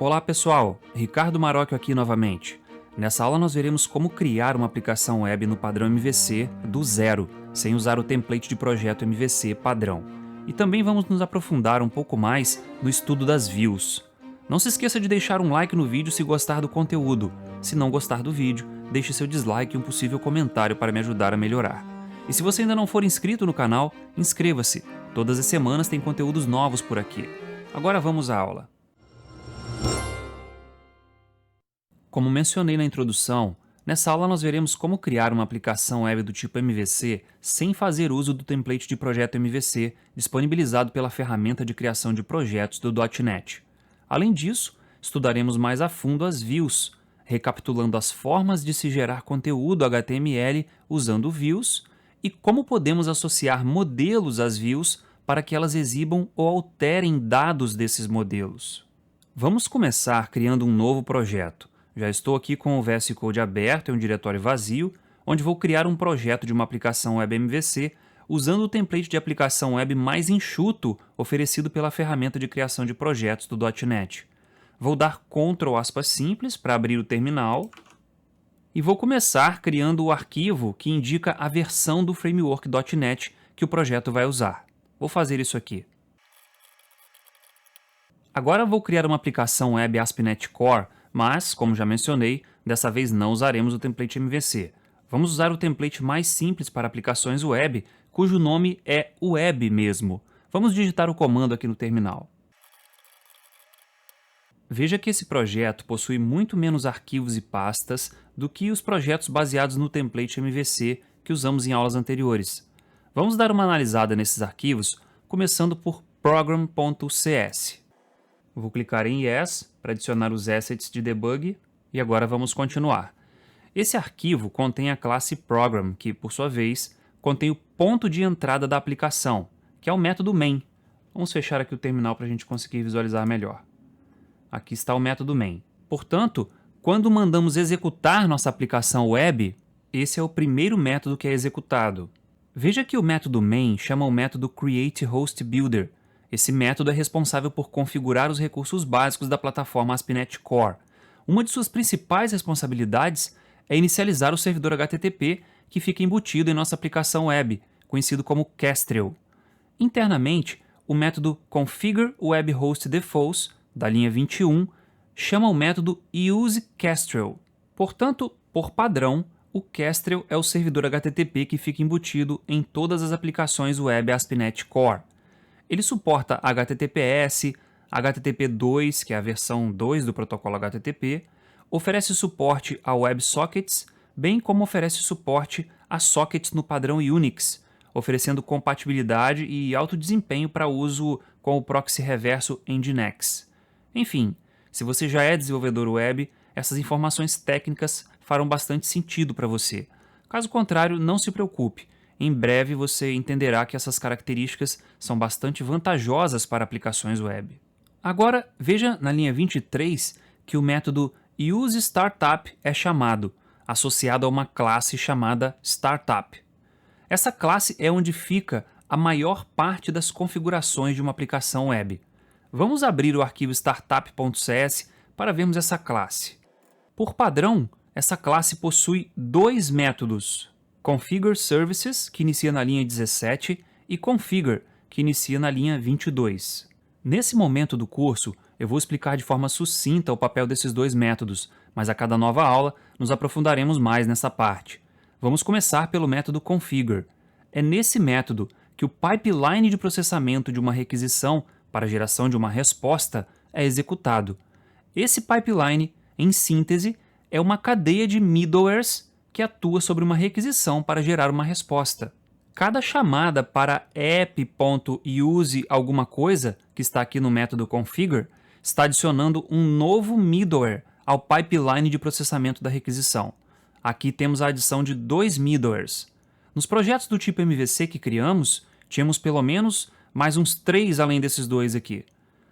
Olá pessoal, Ricardo Marocchio aqui novamente. Nessa aula nós veremos como criar uma aplicação web no padrão MVC do zero, sem usar o template de projeto MVC padrão. E também vamos nos aprofundar um pouco mais no estudo das views. Não se esqueça de deixar um like no vídeo se gostar do conteúdo. Se não gostar do vídeo, deixe seu dislike e um possível comentário para me ajudar a melhorar. E se você ainda não for inscrito no canal, inscreva-se. Todas as semanas tem conteúdos novos por aqui. Agora vamos à aula. Como mencionei na introdução, nessa aula nós veremos como criar uma aplicação web do tipo MVC sem fazer uso do template de projeto MVC disponibilizado pela ferramenta de criação de projetos do .NET. Além disso, estudaremos mais a fundo as views, recapitulando as formas de se gerar conteúdo HTML usando views e como podemos associar modelos às views para que elas exibam ou alterem dados desses modelos. Vamos começar criando um novo projeto. Já estou aqui com o VS Code aberto em um diretório vazio, onde vou criar um projeto de uma aplicação web MVC usando o template de aplicação web mais enxuto oferecido pela ferramenta de criação de projetos do .NET. Vou dar Ctrl aspas simples para abrir o terminal e vou começar criando o arquivo que indica a versão do framework .NET que o projeto vai usar. Vou fazer isso aqui. Agora vou criar uma aplicação web ASP.NET Core, mas, como já mencionei, dessa vez não usaremos o template MVC. Vamos usar o template mais simples para aplicações web, cujo nome é web mesmo. Vamos digitar o comando aqui no terminal. Veja que esse projeto possui muito menos arquivos e pastas do que os projetos baseados no template MVC que usamos em aulas anteriores. Vamos dar uma analisada nesses arquivos, começando por program.cs. Vou clicar em Yes para adicionar os assets de debug e agora vamos continuar. Esse arquivo contém a classe Program, que, por sua vez, contém o ponto de entrada da aplicação, que é o método main. Vamos fechar aqui o terminal para a gente conseguir visualizar melhor. Aqui está o método main. Portanto, quando mandamos executar nossa aplicação web, esse é o primeiro método que é executado. Veja que o método main chama o método createHostBuilder. Esse método é responsável por configurar os recursos básicos da plataforma ASP.NET Core. Uma de suas principais responsabilidades é inicializar o servidor HTTP que fica embutido em nossa aplicação web, conhecido como Kestrel. Internamente, o método configureWebHostDefaults, da linha 21, chama o método useKestrel. Portanto, por padrão, o Kestrel é o servidor HTTP que fica embutido em todas as aplicações web ASP.NET Core. Ele suporta HTTPS, HTTP2, que é a versão 2 do protocolo HTTP, oferece suporte a WebSockets, bem como oferece suporte a sockets no padrão Unix, oferecendo compatibilidade e alto desempenho para uso com o proxy reverso Nginx. Enfim, se você já é desenvolvedor web, essas informações técnicas farão bastante sentido para você. Caso contrário, não se preocupe. Em breve você entenderá que essas características são bastante vantajosas para aplicações web. Agora, veja na linha 23 que o método useStartup é chamado, associado a uma classe chamada Startup. Essa classe é onde fica a maior parte das configurações de uma aplicação web. Vamos abrir o arquivo startup.cs para vermos essa classe. Por padrão, essa classe possui dois métodos: Configure Services, que inicia na linha 17, e Configure, que inicia na linha 22. Nesse momento do curso, eu vou explicar de forma sucinta o papel desses dois métodos, mas a cada nova aula nos aprofundaremos mais nessa parte. Vamos começar pelo método Configure. É nesse método que o pipeline de processamento de uma requisição para a geração de uma resposta é executado. Esse pipeline, em síntese, é uma cadeia de middlewares que atua sobre uma requisição para gerar uma resposta. Cada chamada para app.use alguma coisa, que está aqui no método configure, está adicionando um novo middleware ao pipeline de processamento da requisição. Aqui temos a adição de dois middlewares. Nos projetos do tipo MVC que criamos, tínhamos pelo menos mais uns 3 além desses dois aqui.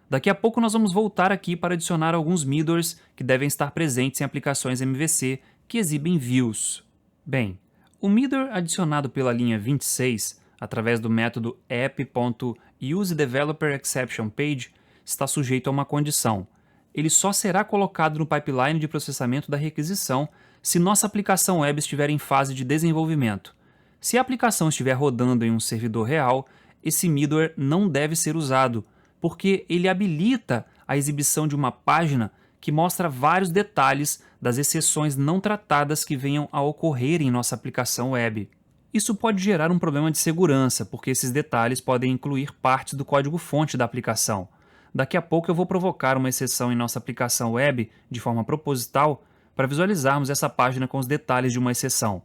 Daqui a pouco nós vamos voltar aqui para adicionar alguns middlewares que devem estar presentes em aplicações MVC que exibem views. Bem, o middleware adicionado pela linha 26, através do método app.useDeveloperExceptionPage, está sujeito a uma condição. ele só será colocado no pipeline de processamento da requisição se nossa aplicação web estiver em fase de desenvolvimento. Se a aplicação estiver rodando em um servidor real, esse middleware não deve ser usado, porque ele habilita a exibição de uma página que mostra vários detalhes das exceções não tratadas que venham a ocorrer em nossa aplicação web. Isso pode gerar um problema de segurança, porque esses detalhes podem incluir partes do código-fonte da aplicação. Daqui a pouco eu vou provocar uma exceção em nossa aplicação web de forma proposital para visualizarmos essa página com os detalhes de uma exceção.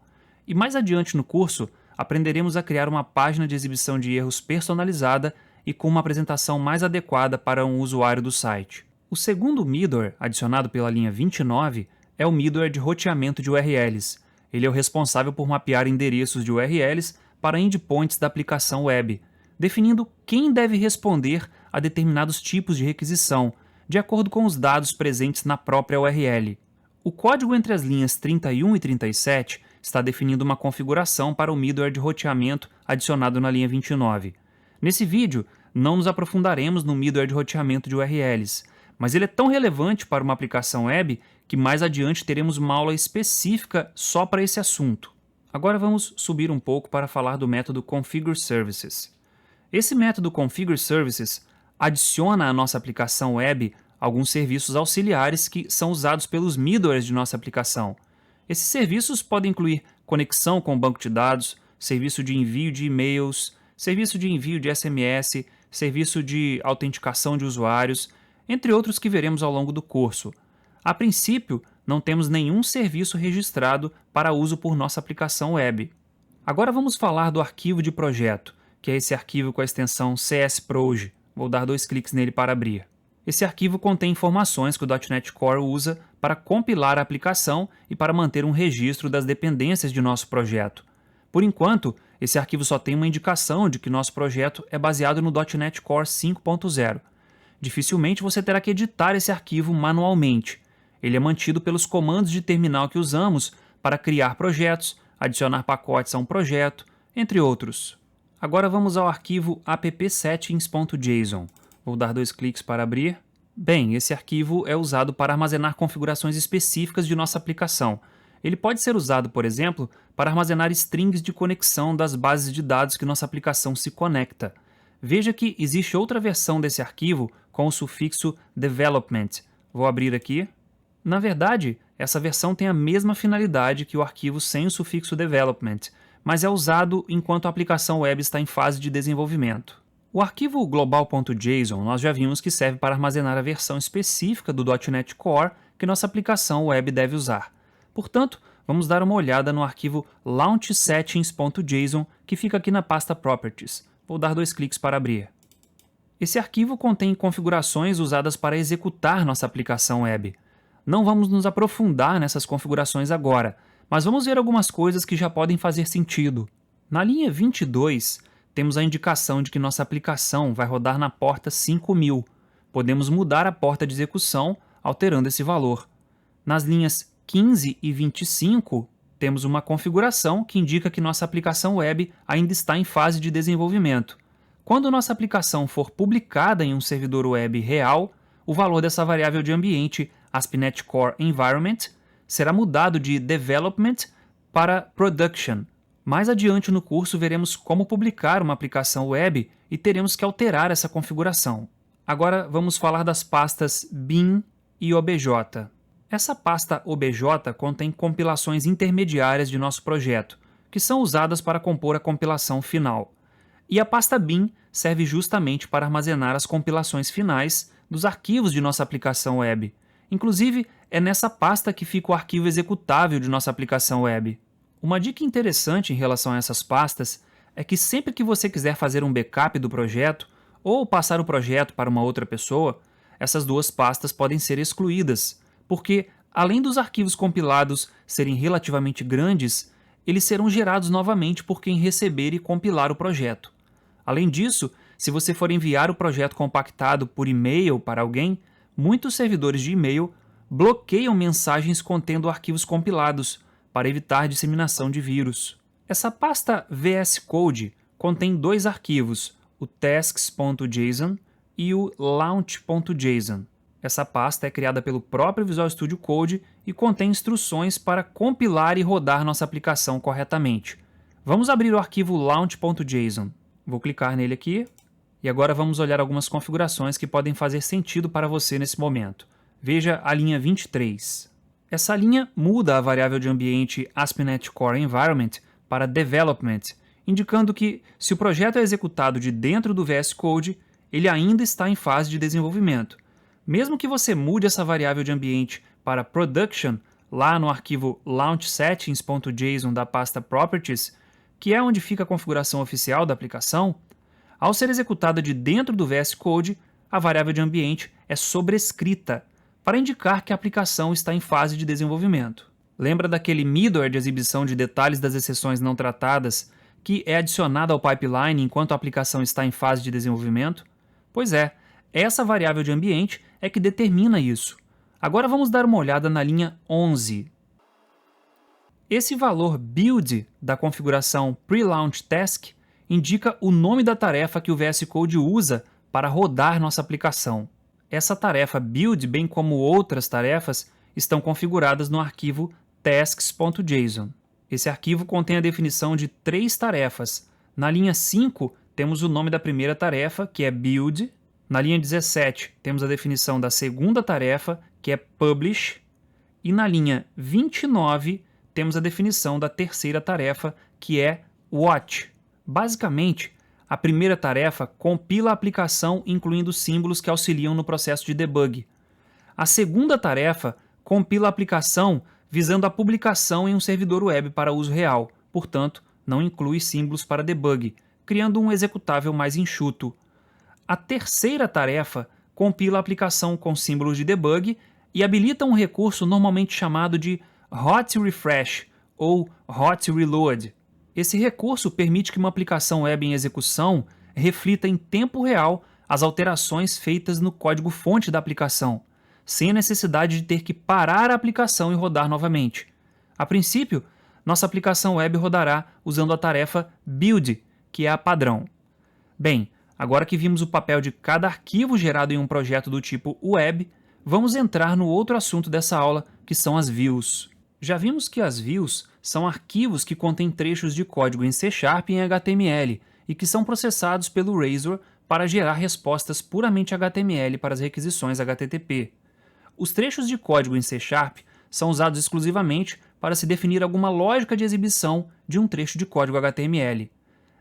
E mais adiante no curso, aprenderemos a criar uma página de exibição de erros personalizada e com uma apresentação mais adequada para um usuário do site. O segundo middleware adicionado pela linha 29 é o middleware de roteamento de URLs. Ele é o responsável por mapear endereços de URLs para endpoints da aplicação web, definindo quem deve responder a determinados tipos de requisição, de acordo com os dados presentes na própria URL. O código entre as linhas 31 e 37 está definindo uma configuração para o middleware de roteamento adicionado na linha 29. Nesse vídeo, não nos aprofundaremos no middleware de roteamento de URLs, mas ele é tão relevante para uma aplicação web que mais adiante teremos uma aula específica só para esse assunto. Agora vamos subir um pouco para falar do método Configure Services. Esse método Configure Services adiciona à nossa aplicação web alguns serviços auxiliares que são usados pelos middlewares de nossa aplicação. Esses serviços podem incluir conexão com o banco de dados, serviço de envio de e-mails, serviço de envio de SMS, serviço de autenticação de usuários, entre outros que veremos ao longo do curso. A princípio, não temos nenhum serviço registrado para uso por nossa aplicação web. Agora vamos falar do arquivo de projeto, que é esse arquivo com a extensão csproj. Vou dar 2 cliques nele para abrir. Esse arquivo contém informações que o .NET Core usa para compilar a aplicação e para manter um registro das dependências de nosso projeto. Por enquanto, esse arquivo só tem uma indicação de que nosso projeto é baseado no .NET Core 5.0. Dificilmente você terá que editar esse arquivo manualmente. Ele é mantido pelos comandos de terminal que usamos para criar projetos, adicionar pacotes a um projeto, entre outros. Agora vamos ao arquivo appsettings.json. Vou dar 2 cliques para abrir. Bem, esse arquivo é usado para armazenar configurações específicas de nossa aplicação. Ele pode ser usado, por exemplo, para armazenar strings de conexão das bases de dados que nossa aplicação se conecta. Veja que existe outra versão desse arquivo com o sufixo development. Vou abrir aqui. Na verdade, essa versão tem a mesma finalidade que o arquivo sem o sufixo development, mas é usado enquanto a aplicação web está em fase de desenvolvimento. O arquivo global.json nós já vimos que serve para armazenar a versão específica do .NET Core que nossa aplicação web deve usar. Portanto, vamos dar uma olhada no arquivo launchsettings.json que fica aqui na pasta Properties. Vou dar 2 cliques para abrir. Esse arquivo contém configurações usadas para executar nossa aplicação web. Não vamos nos aprofundar nessas configurações agora, mas vamos ver algumas coisas que já podem fazer sentido. Na linha 22, temos a indicação de que nossa aplicação vai rodar na porta 5000. Podemos mudar a porta de execução alterando esse valor. Nas linhas 15 e 25, temos uma configuração que indica que nossa aplicação web ainda está em fase de desenvolvimento. Quando nossa aplicação for publicada em um servidor web real, o valor dessa variável de ambiente, ASP.NET Core Environment, será mudado de Development para Production. Mais adiante no curso veremos como publicar uma aplicação web e teremos que alterar essa configuração. Agora vamos falar das pastas bin e obj. Essa pasta obj contém compilações intermediárias de nosso projeto, que são usadas para compor a compilação final. E a pasta bin serve justamente para armazenar as compilações finais dos arquivos de nossa aplicação web. Inclusive, é nessa pasta que fica o arquivo executável de nossa aplicação web. Uma dica interessante em relação a essas pastas é que sempre que você quiser fazer um backup do projeto ou passar o projeto para uma outra pessoa, essas duas pastas podem ser excluídas, porque, além dos arquivos compilados serem relativamente grandes, eles serão gerados novamente por quem receber e compilar o projeto. Além disso, se você for enviar o projeto compactado por e-mail para alguém, muitos servidores de e-mail bloqueiam mensagens contendo arquivos compilados para evitar disseminação de vírus. Essa pasta VS Code contém 2 arquivos, o tasks.json e o launch.json. Essa pasta é criada pelo próprio Visual Studio Code e contém instruções para compilar e rodar nossa aplicação corretamente. Vamos abrir o arquivo launch.json. Vou clicar nele aqui e agora vamos olhar algumas configurações que podem fazer sentido para você nesse momento. Veja a linha 23. Essa linha muda a variável de ambiente ASP.NET Core Environment para Development, indicando que, se o projeto é executado de dentro do VS Code, ele ainda está em fase de desenvolvimento. Mesmo que você mude essa variável de ambiente para Production, lá no arquivo launchSettings.json da pasta Properties, que é onde fica a configuração oficial da aplicação, ao ser executada de dentro do VS Code, a variável de ambiente é sobrescrita, para indicar que a aplicação está em fase de desenvolvimento. Lembra daquele middleware de exibição de detalhes das exceções não tratadas que é adicionado ao pipeline enquanto a aplicação está em fase de desenvolvimento? Pois é, essa variável de ambiente é que determina isso. Agora vamos dar uma olhada na linha 11. Esse valor build da configuração pre-launch task indica o nome da tarefa que o VS Code usa para rodar nossa aplicação. Essa tarefa build, bem como outras tarefas, estão configuradas no arquivo tasks.json. Esse arquivo contém a definição de 3 tarefas. Na linha 5, temos o nome da primeira tarefa, que é build. Na linha 17, temos a definição da segunda tarefa, que é publish. E na linha 29, temos a definição da terceira tarefa, que é watch. Basicamente, a primeira tarefa compila a aplicação incluindo símbolos que auxiliam no processo de debug. A segunda tarefa compila a aplicação visando a publicação em um servidor web para uso real, portanto, não inclui símbolos para debug, criando um executável mais enxuto. A terceira tarefa compila a aplicação com símbolos de debug e habilita um recurso normalmente chamado de Hot Refresh ou Hot Reload. Esse recurso permite que uma aplicação web em execução reflita em tempo real as alterações feitas no código-fonte da aplicação, sem a necessidade de ter que parar a aplicação e rodar novamente. A princípio, nossa aplicação web rodará usando a tarefa build, que é a padrão. Bem, agora que vimos o papel de cada arquivo gerado em um projeto do tipo web, vamos entrar no outro assunto dessa aula, que são as views. Já vimos que as views são arquivos que contêm trechos de código em C# e em HTML e que são processados pelo Razor para gerar respostas puramente HTML para as requisições HTTP. Os trechos de código em C# são usados exclusivamente para se definir alguma lógica de exibição de um trecho de código HTML.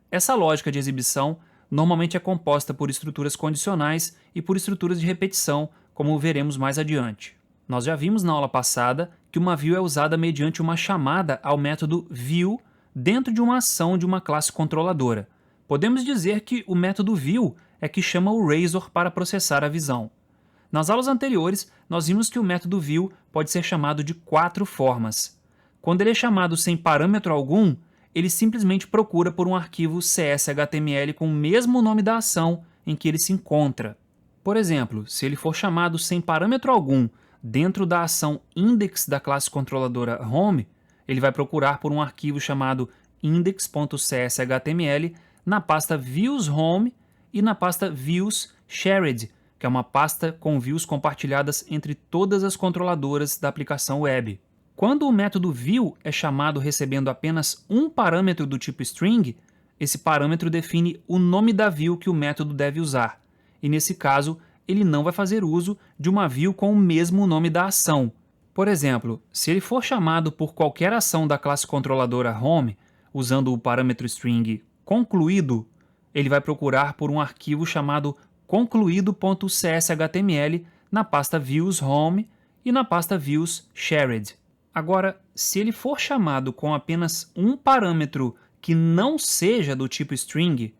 Essa lógica de exibição normalmente é composta por estruturas condicionais e por estruturas de repetição, como veremos mais adiante. Nós já vimos na aula passada que uma view é usada mediante uma chamada ao método view dentro de uma ação de uma classe controladora. Podemos dizer que o método view é que chama o Razor para processar a visão. Nas aulas anteriores, nós vimos que o método view pode ser chamado de 4 formas. Quando ele é chamado sem parâmetro algum, ele simplesmente procura por um arquivo CS/HTML com o mesmo nome da ação em que ele se encontra. Por exemplo, se ele for chamado sem parâmetro algum dentro da ação index da classe controladora home, ele vai procurar por um arquivo chamado index.cshtml na pasta views home e na pasta views shared, que é uma pasta com views compartilhadas entre todas as controladoras da aplicação web. Quando o método view é chamado recebendo apenas um parâmetro do tipo string, esse parâmetro define o nome da view que o método deve usar, e nesse caso, ele não vai fazer uso de uma view com o mesmo nome da ação. Por exemplo, se ele for chamado por qualquer ação da classe controladora home, usando o parâmetro string concluído, ele vai procurar por um arquivo chamado concluído.cshtml na pasta views home e na pasta views shared. Agora, se ele for chamado com apenas um parâmetro que não seja do tipo string,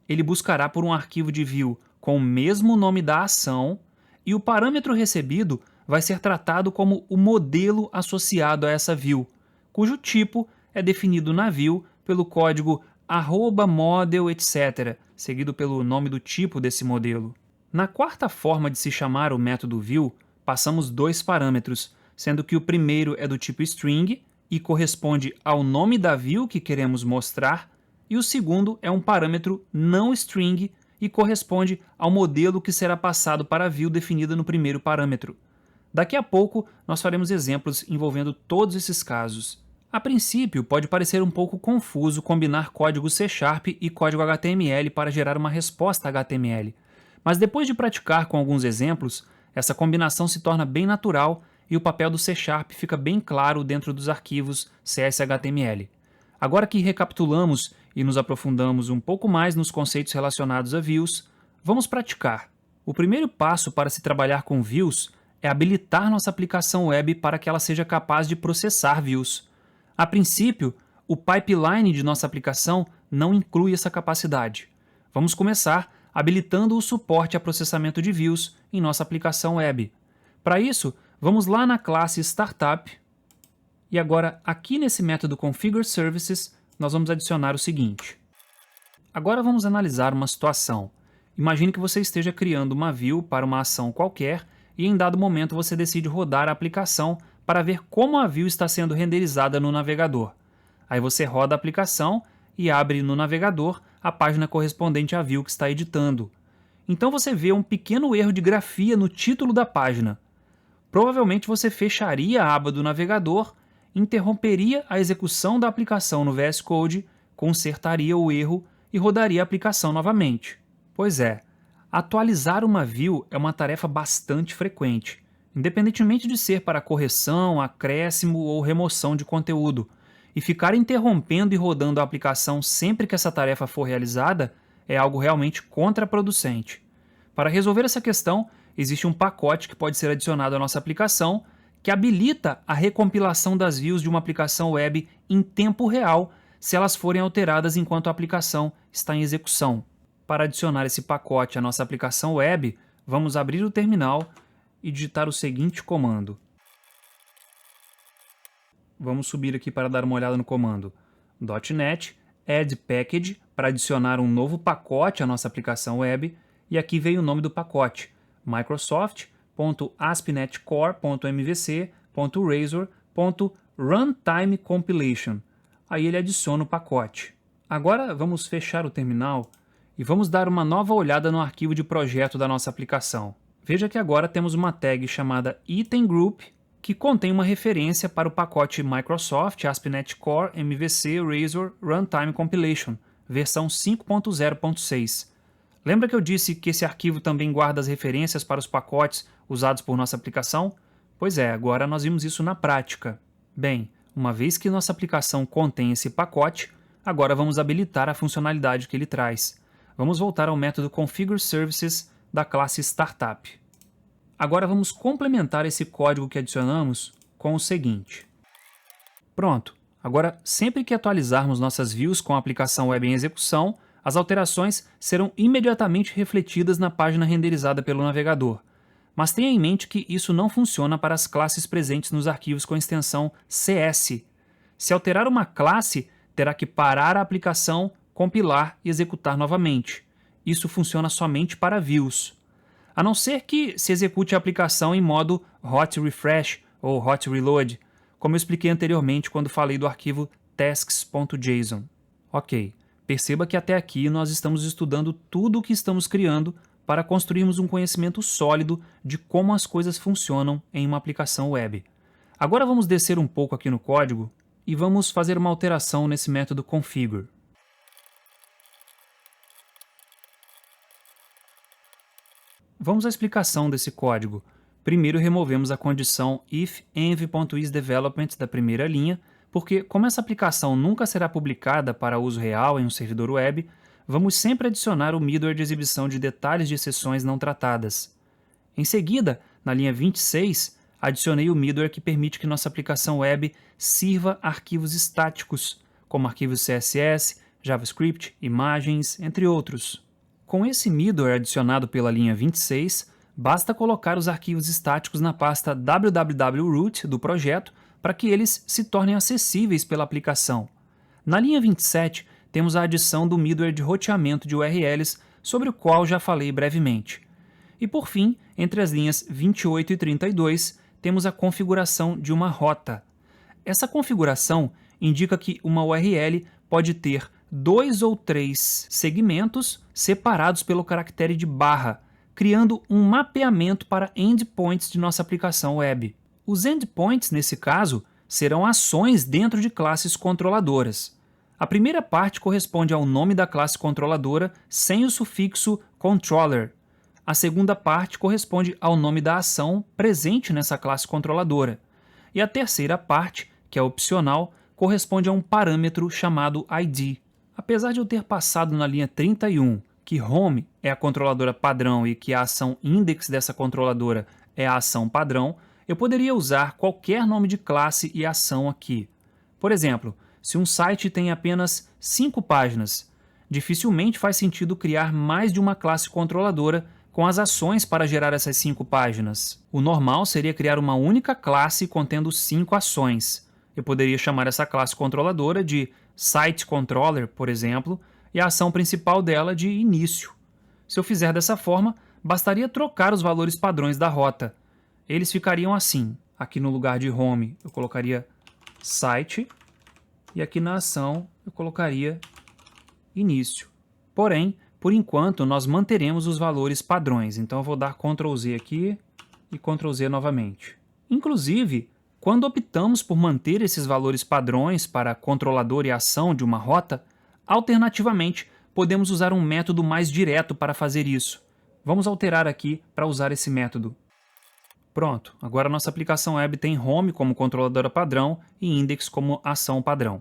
ele buscará por um arquivo de view com o mesmo nome da ação e o parâmetro recebido vai ser tratado como o modelo associado a essa view, cujo tipo é definido na view pelo código @model, etc., seguido pelo nome do tipo desse modelo. Na quarta forma de se chamar o método view, passamos 2 parâmetros, sendo que o primeiro é do tipo string e corresponde ao nome da view que queremos mostrar, e o segundo é um parâmetro não string e corresponde ao modelo que será passado para a view definida no primeiro parâmetro. Daqui a pouco, nós faremos exemplos envolvendo todos esses casos. A princípio, pode parecer um pouco confuso combinar código C# e código HTML para gerar uma resposta HTML, mas depois de praticar com alguns exemplos, essa combinação se torna bem natural e o papel do C# fica bem claro dentro dos arquivos CS/HTML. Agora que recapitulamos e nos aprofundamos um pouco mais nos conceitos relacionados a views, vamos praticar. O primeiro passo para se trabalhar com views é habilitar nossa aplicação web para que ela seja capaz de processar views. A princípio, o pipeline de nossa aplicação não inclui essa capacidade. Vamos começar habilitando o suporte a processamento de views em nossa aplicação web. Para isso, vamos lá na classe Startup e agora aqui nesse método Configure Services nós vamos adicionar o seguinte. Agora vamos analisar uma situação. Imagine que você esteja criando uma view para uma ação qualquer e em dado momento você decide rodar a aplicação para ver como a view está sendo renderizada no navegador. Aí você roda a aplicação e abre no navegador a página correspondente à view que está editando. Então você vê um pequeno erro de grafia no título da página. Provavelmente você fecharia a aba do navegador, interromperia a execução da aplicação no VS Code, consertaria o erro e rodaria a aplicação novamente. Pois é, atualizar uma view é uma tarefa bastante frequente, independentemente de ser para correção, acréscimo ou remoção de conteúdo. E ficar interrompendo e rodando a aplicação sempre que essa tarefa for realizada é algo realmente contraproducente. Para resolver essa questão, existe um pacote que pode ser adicionado à nossa aplicação que habilita a recompilação das views de uma aplicação web em tempo real se elas forem alteradas enquanto a aplicação está em execução. Para adicionar esse pacote à nossa aplicação web, vamos abrir o terminal e digitar o seguinte comando. Vamos subir aqui para dar uma olhada no comando .NET add package para adicionar um novo pacote à nossa aplicação web e aqui veio o nome do pacote, microsoft.aspnetcore.mvc.razor.runtime-compilation. Aí ele adiciona o pacote. Agora vamos fechar o terminal e vamos dar uma nova olhada no arquivo de projeto da nossa aplicação. Veja que agora temos uma tag chamada item group que contém uma referência para o pacote Microsoft ASP.NET Core MVC Razor Runtime Compilation, versão 5.0.6. Lembra que eu disse que esse arquivo também guarda as referências para os pacotes usados por nossa aplicação? Pois é, agora nós vimos isso na prática. Bem, uma vez que nossa aplicação contém esse pacote, agora vamos habilitar a funcionalidade que ele traz. Vamos voltar ao método Configure Services da classe Startup. Agora vamos complementar esse código que adicionamos com o seguinte. Pronto, agora sempre que atualizarmos nossas views com a aplicação web em execução, as alterações serão imediatamente refletidas na página renderizada pelo navegador. Mas tenha em mente que isso não funciona para as classes presentes nos arquivos com extensão CS. Se alterar uma classe, terá que parar a aplicação, compilar e executar novamente. Isso funciona somente para views. A não ser que se execute a aplicação em modo hot refresh ou hot reload, como eu expliquei anteriormente quando falei do arquivo tasks.json. Ok, perceba que até aqui nós estamos estudando tudo o que estamos criando para construirmos um conhecimento sólido de como as coisas funcionam em uma aplicação web. Agora vamos descer um pouco aqui no código e vamos fazer uma alteração nesse método configure. Vamos à explicação desse código. Primeiro removemos a condição if env.isDevelopment da primeira linha, porque como essa aplicação nunca será publicada para uso real em um servidor web, vamos sempre adicionar o middleware de exibição de detalhes de sessões não tratadas. Em seguida, na linha 26, adicionei o middleware que permite que nossa aplicação web sirva arquivos estáticos, como arquivos CSS, JavaScript, imagens, entre outros. Com esse middleware adicionado pela linha 26, basta colocar os arquivos estáticos na pasta www.root do projeto para que eles se tornem acessíveis pela aplicação. Na linha 27, temos a adição do middleware de roteamento de URLs, sobre o qual já falei brevemente. E por fim, entre as linhas 28 e 32, temos a configuração de uma rota. Essa configuração indica que uma URL pode ter 2 ou 3 segmentos separados pelo caractere de barra, criando um mapeamento para endpoints de nossa aplicação web. Os endpoints, nesse caso, serão ações dentro de classes controladoras. A primeira parte corresponde ao nome da classe controladora sem o sufixo controller. A segunda parte corresponde ao nome da ação presente nessa classe controladora. E a terceira parte, que é opcional, corresponde a um parâmetro chamado ID. Apesar de eu ter passado na linha 31 que home é a controladora padrão e que a ação index dessa controladora é a ação padrão, eu poderia usar qualquer nome de classe e ação aqui. Por exemplo, se um site tem apenas 5 páginas, dificilmente faz sentido criar mais de uma classe controladora com as ações para gerar essas 5 páginas. O normal seria criar uma única classe contendo 5 ações. Eu poderia chamar essa classe controladora de Site Controller, por exemplo, e a ação principal dela de início. Se eu fizer dessa forma, bastaria trocar os valores padrões da rota. Eles ficariam assim. Aqui no lugar de home eu colocaria site e aqui na ação eu colocaria início. Porém, por enquanto, nós manteremos os valores padrões. Então eu vou dar Ctrl Z aqui e Ctrl Z novamente. Inclusive, quando optamos por manter esses valores padrões para controlador e ação de uma rota, alternativamente, podemos usar um método mais direto para fazer isso. Vamos alterar aqui para usar esse método. Pronto, agora nossa aplicação web tem home como controladora padrão e index como ação padrão.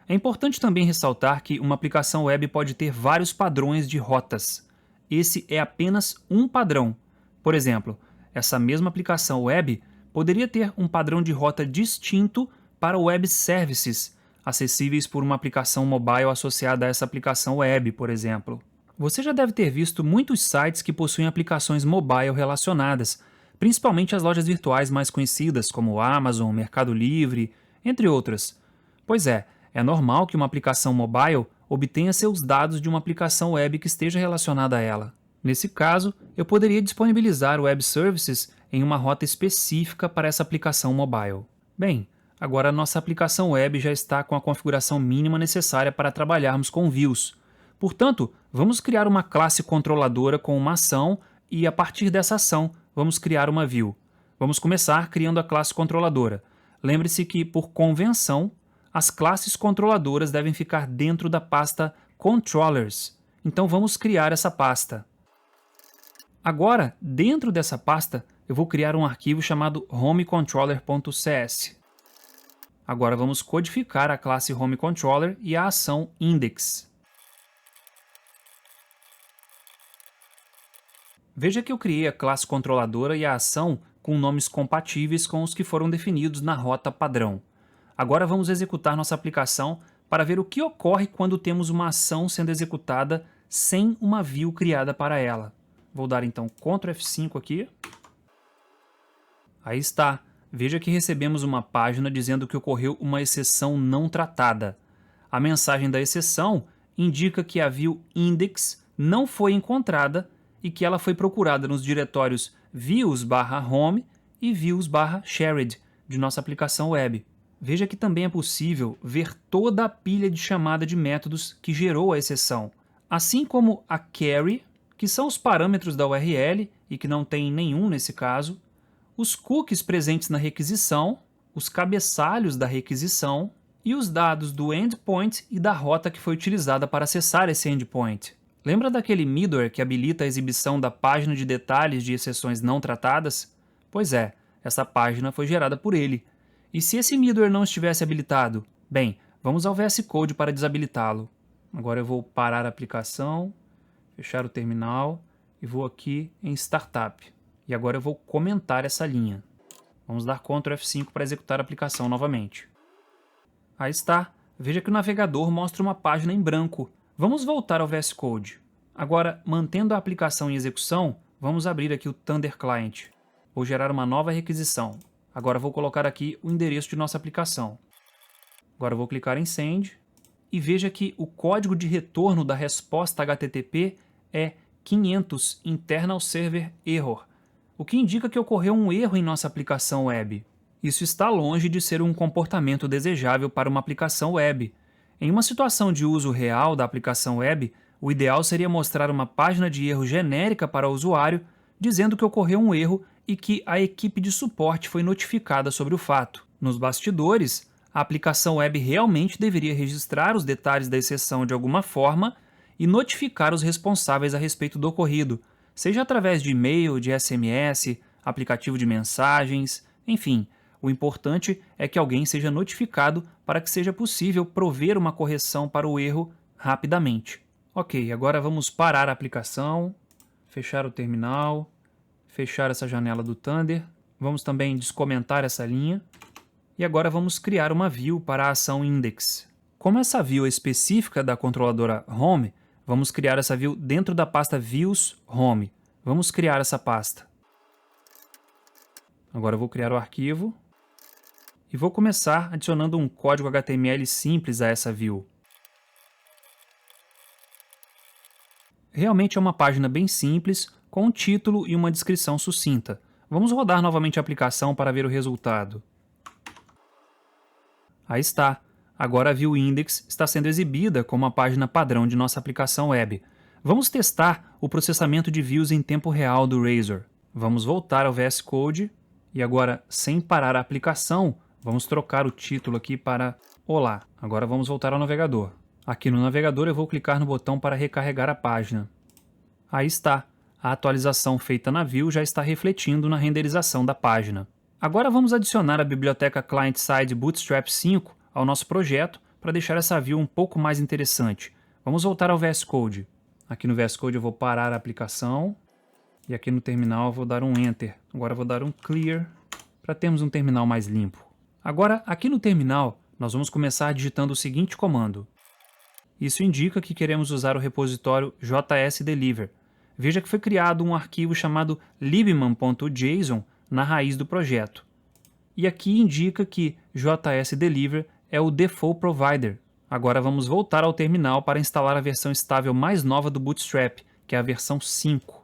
É importante também ressaltar que uma aplicação web pode ter vários padrões de rotas. Esse é apenas um padrão. Por exemplo, essa mesma aplicação web poderia ter um padrão de rota distinto para web services, acessíveis por uma aplicação mobile associada a essa aplicação web, por exemplo. Você já deve ter visto muitos sites que possuem aplicações mobile relacionadas, principalmente as lojas virtuais mais conhecidas como Amazon, Mercado Livre, entre outras. Pois é normal que uma aplicação mobile obtenha seus dados de uma aplicação web que esteja relacionada a ela. Nesse caso, eu poderia disponibilizar web services em uma rota específica para essa aplicação mobile. Bem, agora a nossa aplicação web já está com a configuração mínima necessária para trabalharmos com views. Portanto, vamos criar uma classe controladora com uma ação e, a partir dessa ação, vamos criar uma view. Vamos começar criando a classe controladora. Lembre-se que, por convenção, as classes controladoras devem ficar dentro da pasta Controllers. Então vamos criar essa pasta. Agora, dentro dessa pasta, eu vou criar um arquivo chamado homecontroller.cs. Agora vamos codificar a classe homeController e a ação index. Veja que eu criei a classe controladora e a ação com nomes compatíveis com os que foram definidos na rota padrão. Agora vamos executar nossa aplicação para ver o que ocorre quando temos uma ação sendo executada sem uma view criada para ela. Vou dar então Ctrl F5 aqui. Aí está. Veja que recebemos uma página dizendo que ocorreu uma exceção não tratada. A mensagem da exceção indica que a view index não foi encontrada e que ela foi procurada nos diretórios views/home e views/shared de nossa aplicação web. Veja que também é possível ver toda a pilha de chamada de métodos que gerou a exceção, assim como a carry, que são os parâmetros da URL e que não tem nenhum nesse caso, os cookies presentes na requisição, os cabeçalhos da requisição e os dados do endpoint e da rota que foi utilizada para acessar esse endpoint. Lembra daquele middleware que habilita a exibição da página de detalhes de exceções não tratadas? Pois é, essa página foi gerada por ele. E se esse middleware não estivesse habilitado? Bem, vamos ao VS Code para desabilitá-lo. Agora eu vou parar a aplicação, fechar o terminal e vou aqui em Startup. E agora eu vou comentar essa linha. Vamos dar Ctrl F5 para executar a aplicação novamente. Aí está. Veja que o navegador mostra uma página em branco. Vamos voltar ao VS Code. Agora, mantendo a aplicação em execução, vamos abrir aqui o Thunder Client. Vou gerar uma nova requisição. Agora vou colocar aqui o endereço de nossa aplicação. Agora vou clicar em Send e veja que o código de retorno da resposta HTTP é 500 Internal Server Error, o que indica que ocorreu um erro em nossa aplicação web. Isso está longe de ser um comportamento desejável para uma aplicação web. Em uma situação de uso real da aplicação web, o ideal seria mostrar uma página de erro genérica para o usuário, dizendo que ocorreu um erro e que a equipe de suporte foi notificada sobre o fato. Nos bastidores, a aplicação web realmente deveria registrar os detalhes da exceção de alguma forma e notificar os responsáveis a respeito do ocorrido, seja através de e-mail, de SMS, aplicativo de mensagens, enfim. O importante é que alguém seja notificado para que seja possível prover uma correção para o erro rapidamente. Ok, agora vamos parar a aplicação, fechar o terminal, fechar essa janela do Thunder, vamos também descomentar essa linha e agora vamos criar uma view para a ação index. Como essa view é específica da controladora Home, vamos criar essa view dentro da pasta Views Home. Vamos criar essa pasta. Agora eu vou criar o arquivo e vou começar adicionando um código HTML simples a essa view. Realmente é uma página bem simples, com um título e uma descrição sucinta. Vamos rodar novamente a aplicação para ver o resultado. Aí está. Agora a view index está sendo exibida como a página padrão de nossa aplicação web. Vamos testar o processamento de views em tempo real do Razor. Vamos voltar ao VS Code e agora, sem parar a aplicação, vamos trocar o título aqui para Olá. Agora vamos voltar ao navegador. Aqui no navegador eu vou clicar no botão para recarregar a página. Aí está. A atualização feita na view já está refletindo na renderização da página. Agora vamos adicionar a biblioteca Client-Side Bootstrap 5 ao nosso projeto para deixar essa view um pouco mais interessante. Vamos voltar ao VS Code. Aqui no VS Code eu vou parar a aplicação e aqui no terminal eu vou dar um Enter. Agora eu vou dar um Clear para termos um terminal mais limpo. Agora, aqui no terminal, nós vamos começar digitando o seguinte comando. Isso indica que queremos usar o repositório JSDeliver. Veja que foi criado um arquivo chamado libman.json na raiz do projeto. E aqui indica que JSDeliver é o default provider. Agora vamos voltar ao terminal para instalar a versão estável mais nova do Bootstrap, que é a versão 5.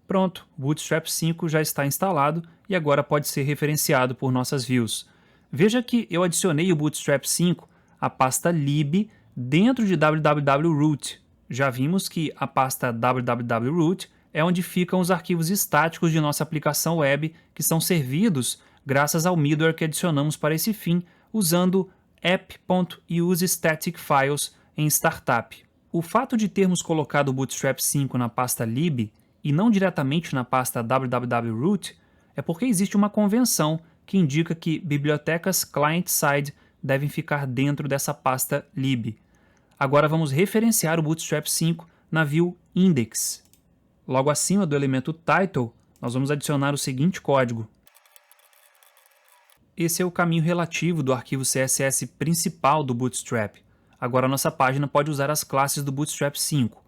Pronto, o Bootstrap 5 já está instalado e agora pode ser referenciado por nossas views. Veja que eu adicionei o Bootstrap 5 à pasta lib dentro de www.root. Já vimos que a pasta www.root é onde ficam os arquivos estáticos de nossa aplicação web que são servidos graças ao middleware que adicionamos para esse fim usando app.useStaticFiles em Startup. O fato de termos colocado o Bootstrap 5 na pasta lib e não diretamente na pasta www.root é porque existe uma convenção que indica que bibliotecas client-side devem ficar dentro dessa pasta lib. Agora vamos referenciar o Bootstrap 5 na view index. Logo acima do elemento title, nós vamos adicionar o seguinte código. Esse é o caminho relativo do arquivo CSS principal do Bootstrap. Agora nossa página pode usar as classes do Bootstrap 5.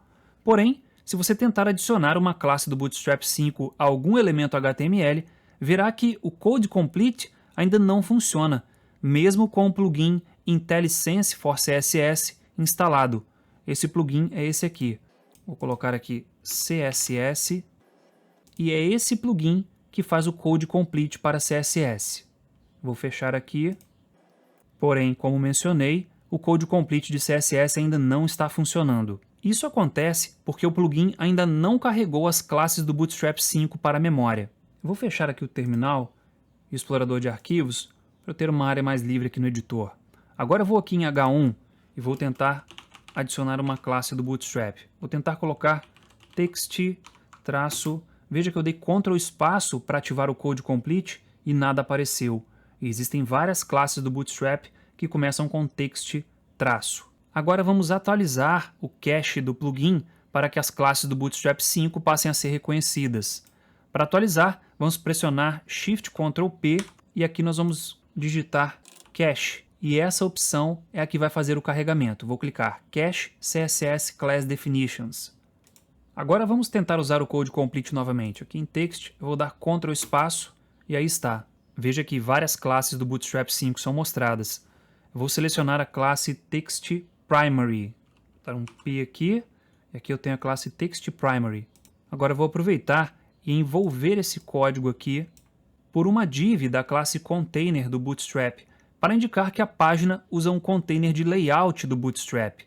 Porém, se você tentar adicionar uma classe do Bootstrap 5 a algum elemento HTML, verá que o Code Complete ainda não funciona, mesmo com o plugin IntelliSense for CSS instalado. Esse plugin é esse aqui. Vou colocar aqui CSS e é esse plugin que faz o Code Complete para CSS. Vou fechar aqui. Porém, como mencionei, o Code Complete de CSS ainda não está funcionando. Isso acontece porque o plugin ainda não carregou as classes do Bootstrap 5 para a memória. Vou fechar aqui o terminal e o explorador de arquivos para eu ter uma área mais livre aqui no editor. Agora eu vou aqui em H1 e vou tentar adicionar uma classe do Bootstrap. Vou tentar colocar text traço. Veja que eu dei Ctrl espaço para ativar o Code Complete e nada apareceu. E existem várias classes do Bootstrap que começam com text traço. Agora vamos atualizar o cache do plugin para que as classes do Bootstrap 5 passem a ser reconhecidas. Para atualizar, vamos pressionar Shift Ctrl P e aqui nós vamos digitar cache. E essa opção é a que vai fazer o carregamento. Vou clicar Cache CSS Class Definitions. Agora vamos tentar usar o Code Complete novamente. Aqui em Text eu vou dar Ctrl espaço e aí está. Veja que várias classes do Bootstrap 5 são mostradas. Eu vou selecionar a classe Text Primary. Vou dar um P aqui e aqui eu tenho a classe Text Primary. Agora eu vou aproveitar e envolver esse código aqui por uma div da classe Container do Bootstrap, para indicar que a página usa um container de layout do Bootstrap.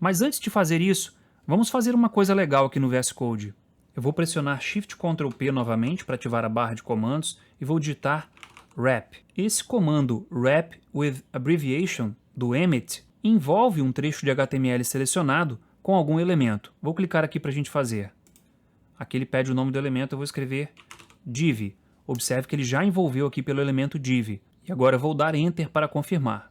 Mas antes de fazer isso, vamos fazer uma coisa legal aqui no VS Code. Eu vou pressionar Shift+Ctrl+P novamente para ativar a barra de comandos e vou digitar wrap. Esse comando wrap with abbreviation do Emmet envolve um trecho de HTML selecionado com algum elemento. Vou clicar aqui para a gente fazer. Aqui ele pede o nome do elemento, eu vou escrever div. Observe que ele já envolveu aqui pelo elemento div. E agora eu vou dar Enter para confirmar.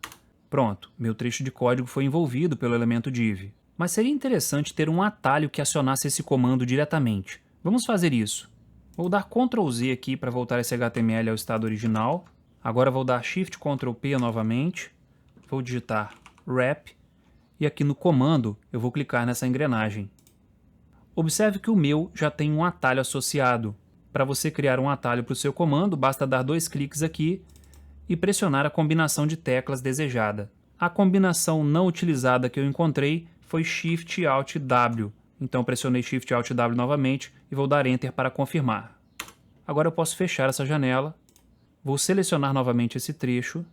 Pronto, meu trecho de código foi envolvido pelo elemento div. Mas seria interessante ter um atalho que acionasse esse comando diretamente. Vamos fazer isso. Vou dar Ctrl Z aqui para voltar esse HTML ao estado original. Agora vou dar Shift+Ctrl+P novamente. Vou digitar wrap. E aqui no comando eu vou clicar nessa engrenagem. Observe que o meu já tem um atalho associado. Para você criar um atalho para o seu comando, basta dar 2 cliques aqui e pressionar a combinação de teclas desejada. A combinação não utilizada que eu encontrei foi Shift Alt W. Então pressionei Shift Alt W novamente e vou dar Enter para confirmar. Agora eu posso fechar essa janela. Vou selecionar novamente esse trecho.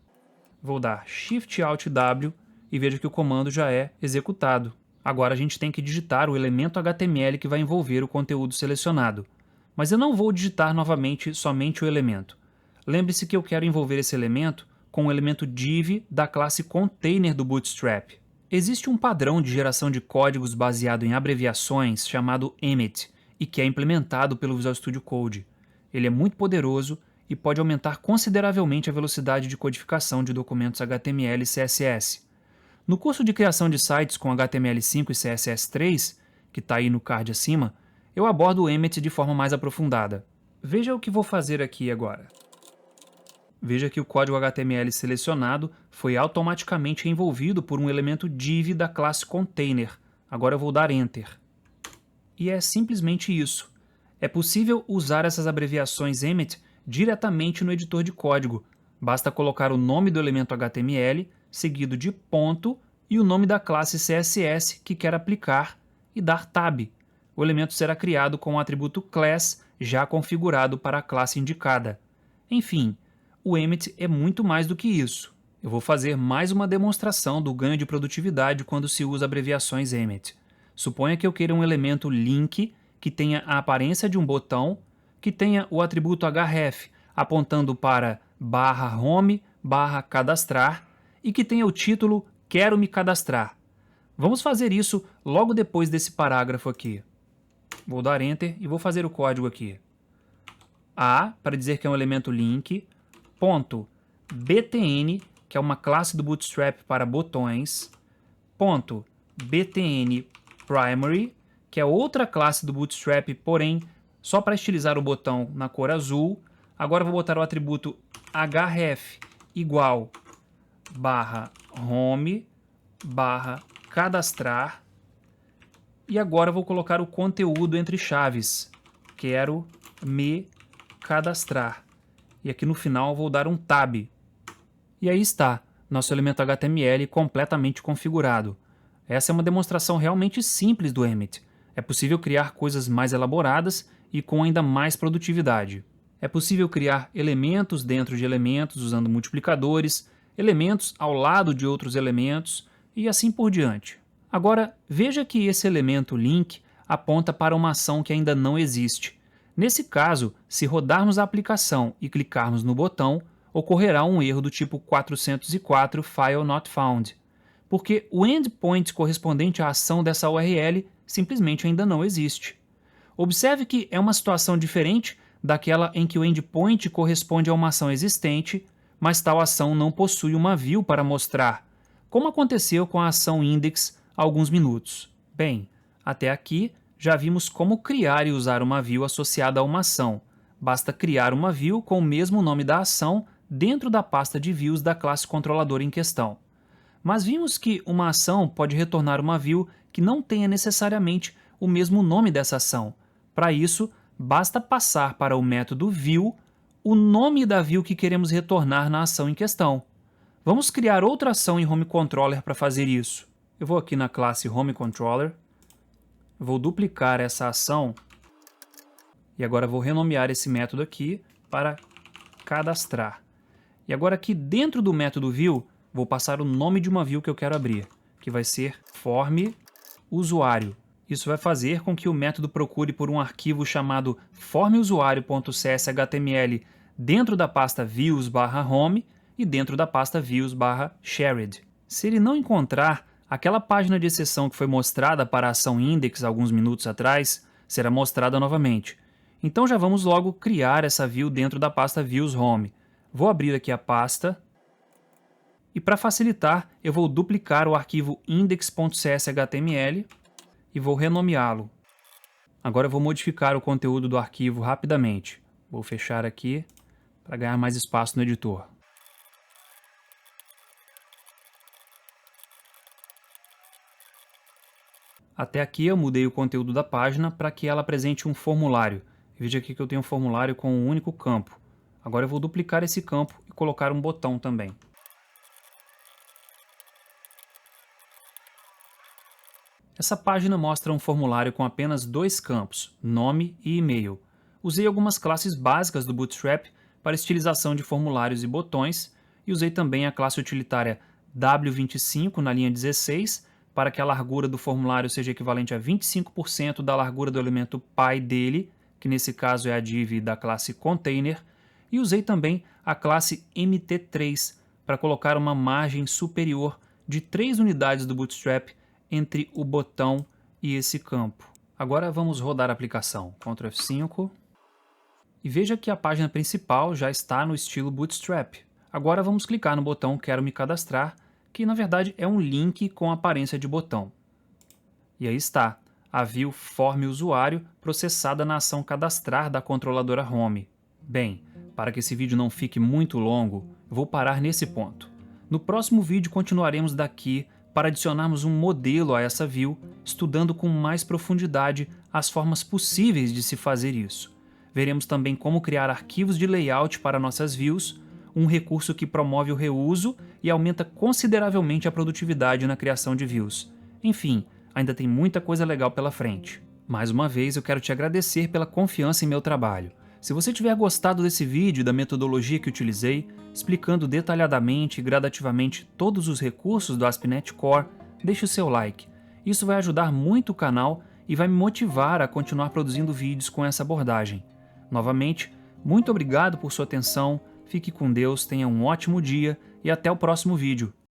Vou dar Shift Alt W e veja que o comando já é executado. Agora a gente tem que digitar o elemento HTML que vai envolver o conteúdo selecionado. Mas eu não vou digitar novamente somente o elemento. Lembre-se que eu quero envolver esse elemento com o elemento div da classe container do Bootstrap. Existe um padrão de geração de códigos baseado em abreviações chamado Emmet e que é implementado pelo Visual Studio Code. Ele é muito poderoso e pode aumentar consideravelmente a velocidade de codificação de documentos HTML e CSS. No curso de criação de sites com HTML5 e CSS3, que está aí no card acima, eu abordo o Emmet de forma mais aprofundada. Veja o que vou fazer aqui agora. Veja que o código HTML selecionado foi automaticamente envolvido por um elemento div da classe container. Agora eu vou dar Enter. E é simplesmente isso. É possível usar essas abreviações Emmet diretamente no editor de código. Basta colocar o nome do elemento HTML, seguido de ponto, e o nome da classe CSS que quer aplicar, e dar Tab. O elemento será criado com o atributo class já configurado para a classe indicada. Enfim, o Emmet é muito mais do que isso. Eu vou fazer mais uma demonstração do ganho de produtividade quando se usa abreviações Emmet. Suponha que eu queira um elemento link que tenha a aparência de um botão, que tenha o atributo href apontando para /home, /cadastrar e que tenha o título Quero me cadastrar. Vamos fazer isso logo depois desse parágrafo aqui. Vou dar Enter e vou fazer o código aqui. A, para dizer que é um elemento link, ponto btn, que é uma classe do Bootstrap para botões, ponto btn primary, que é outra classe do Bootstrap, porém só para estilizar o botão na cor azul. Agora vou botar o atributo href igual /home, /cadastrar, e agora vou colocar o conteúdo entre chaves. Quero me cadastrar. E aqui no final vou dar um tab. E aí está, nosso elemento HTML completamente configurado. Essa é uma demonstração realmente simples do Emmet. É possível criar coisas mais elaboradas e com ainda mais produtividade. É possível criar elementos dentro de elementos usando multiplicadores, elementos ao lado de outros elementos e assim por diante. Agora, veja que esse elemento link aponta para uma ação que ainda não existe. Nesse caso, se rodarmos a aplicação e clicarmos no botão, ocorrerá um erro do tipo 404 File Not Found, porque o endpoint correspondente à ação dessa URL simplesmente ainda não existe. Observe que é uma situação diferente daquela em que o endpoint corresponde a uma ação existente, mas tal ação não possui uma view para mostrar, como aconteceu com a ação index há alguns minutos. Bem, até aqui já vimos como criar e usar uma view associada a uma ação. Basta criar uma view com o mesmo nome da ação dentro da pasta de views da classe controladora em questão. Mas vimos que uma ação pode retornar uma view que não tenha necessariamente o mesmo nome dessa ação. Para isso, basta passar para o método view o nome da view que queremos retornar na ação em questão. Vamos criar outra ação em HomeController para fazer isso. Eu vou aqui na classe HomeController, vou duplicar essa ação e agora vou renomear esse método aqui para cadastrar. E agora aqui dentro do método view, vou passar o nome de uma view que eu quero abrir, que vai ser form usuário. Isso vai fazer com que o método procure por um arquivo chamado formusuário.cshtml dentro da pasta views/home e dentro da pasta views/shared. Se ele não encontrar, aquela página de exceção que foi mostrada para a ação index alguns minutos atrás será mostrada novamente. Então já vamos logo criar essa view dentro da pasta views/home. Vou abrir aqui a pasta e para facilitar eu vou duplicar o arquivo index.cshtml e vou renomeá-lo. Agora eu vou modificar o conteúdo do arquivo rapidamente. Vou fechar aqui para ganhar mais espaço no editor. Até aqui eu mudei o conteúdo da página para que ela apresente um formulário. Veja aqui que eu tenho um formulário com um único campo. Agora eu vou duplicar esse campo e colocar um botão também. Essa página mostra um formulário com apenas dois campos, nome e e-mail. Usei algumas classes básicas do Bootstrap para estilização de formulários e botões e usei também a classe utilitária W25 na linha 16 para que a largura do formulário seja equivalente a 25% da largura do elemento pi dele, que nesse caso é a div da classe container, e usei também a classe mt3 para colocar uma margem superior de 3 unidades do Bootstrap entre o botão e esse campo. Agora vamos rodar a aplicação. Ctrl F5. E veja que a página principal já está no estilo Bootstrap. Agora vamos clicar no botão Quero me cadastrar, que na verdade é um link com aparência de botão. E aí está, a view form usuário processada na ação cadastrar da controladora Home. Bem, para que esse vídeo não fique muito longo, eu vou parar nesse ponto. No próximo vídeo continuaremos daqui para adicionarmos um modelo a essa view, estudando com mais profundidade as formas possíveis de se fazer isso. Veremos também como criar arquivos de layout para nossas views, um recurso que promove o reuso e aumenta consideravelmente a produtividade na criação de views. Enfim, ainda tem muita coisa legal pela frente. Mais uma vez, eu quero te agradecer pela confiança em meu trabalho. Se você tiver gostado desse vídeo e da metodologia que utilizei, explicando detalhadamente e gradativamente todos os recursos do ASP.NET Core, deixe o seu like. Isso vai ajudar muito o canal e vai me motivar a continuar produzindo vídeos com essa abordagem. Novamente, muito obrigado por sua atenção, fique com Deus, tenha um ótimo dia e até o próximo vídeo.